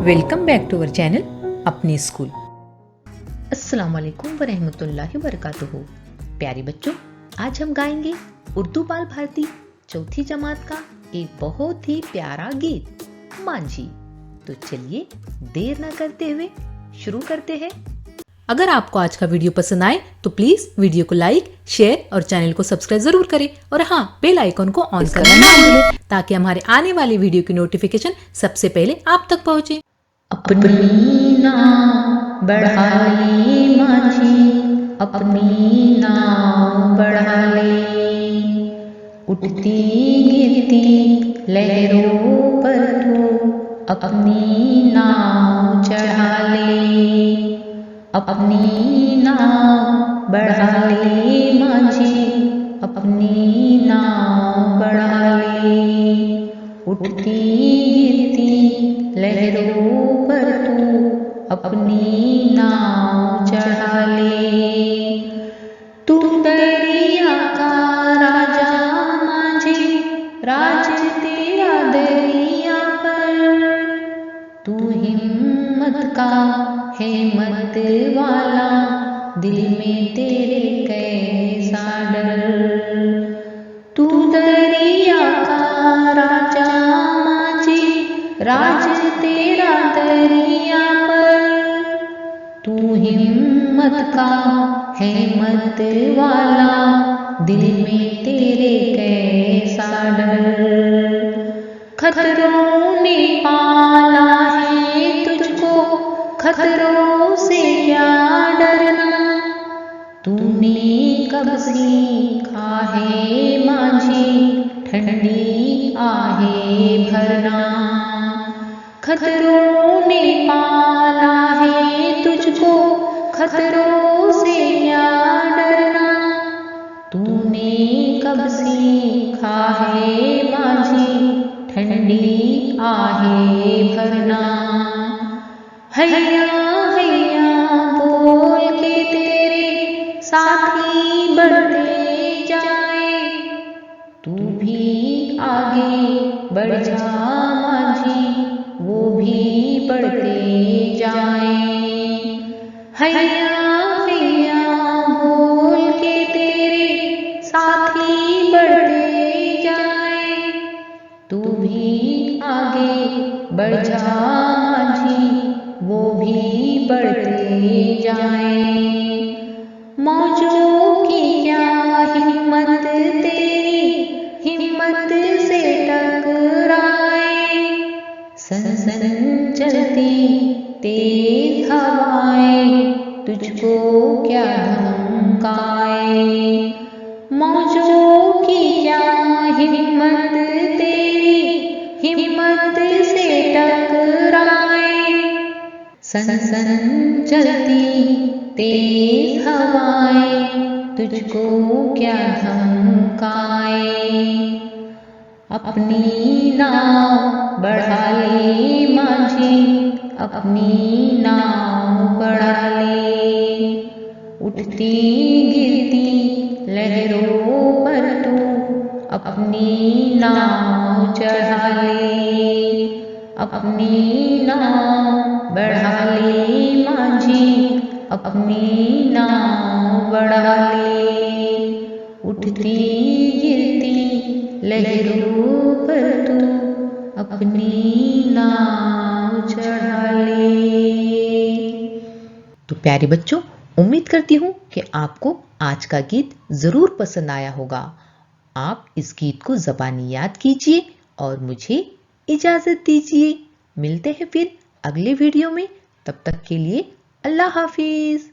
Welcome back to our channel अपनी school. अस्सलाम वालेकुम व रहमतुल्लाहि व बरकातुहू। प्यारे बच्चों, आज हम गाएंगे उर्दू बाल भारती चौथी जमात का एक बहुत ही प्यारा गीत मांझी। तो चलिए देर न करते हुए शुरू करते हैं। अगर आपको आज का वीडियो पसंद आए तो प्लीज वीडियो को लाइक, शेयर और चैनल को सब्सक्राइब जरूर करें और हाँ, बेल आइकन को ऑन करना ना भूलें ताकि हमारे आने वाले वीडियो की नोटिफिकेशन सबसे पहले आप तक पहुंचे। अपनी नाव बढ़ा ले माझी, अपनी नाव बढ़ा ले, उठती गिरती लहरों पर तू अपनी नाव चढ़ा ले। अपनी नाव बढ़ा ले माझी, अपनी नाव बढ़ा ले, उठती गिरती लहरों पर तू अपनी नाव चढ़ा ले। तू दरिया का राजा माझी, राज तेरा दरिया पर, तू हिम्मत का है मत वाला, दिल में तेरे कैसा डर। तू दरिया का राजा माझी, राज तेरा दरिया पर, तू हिम्मत का है मत वाला, दिल में तेरे कैसा डर। खतरों ने पाला है तुझको, खतरों से क्या डरना, तूने कब सीखा है माझी ठंडी आहे भरना। खतरों ने पाला है तुझको, खतरों से क्या डरना, तूने कब सीखा है माझी ठंडी आहे भरना। हैया हैया बोल के तेरे साथी बढ़ते जाए, तू भी आगे बढ़ जा माझी, वो भी बढ़ते जाए। हैया हैया बोल के तेरे साथी बढ़ते जाए, तू भी आगे बढ़ जा माझी, वो भी बढ़ते जाए। मौजों की क्या हिम्मत तेरी, हिम्मत से टकराए, सन सन चलती तेज हवाएं तुझको क्या धमकाए। मौजों की क्या हिम्मत तेरी, हिम्मत से टकराए, सन सन चलती तेज हवाएं तुझको क्या धमकाए। अपनी नाव बढ़ा ले माझी, अपनी नाव बढ़ा ले, उठती गिरती लहरों पर तू अपनी नाव चढ़ा ले। अपनी नाव बढ़ा ले माझी, अपनी नाव बढ़ा ले, उठती गिरती लहरों पर तू अपनी नाव चढ़ा ले। तो प्यारे बच्चों, उम्मीद करती हूँ कि आपको आज का गीत जरूर पसंद आया होगा। आप इस गीत को ज़बानी याद कीजिए और मुझे इजाजत दीजिए। मिलते हैं फिर अगले वीडियो में, तब तक के लिए अल्लाह हाफिज।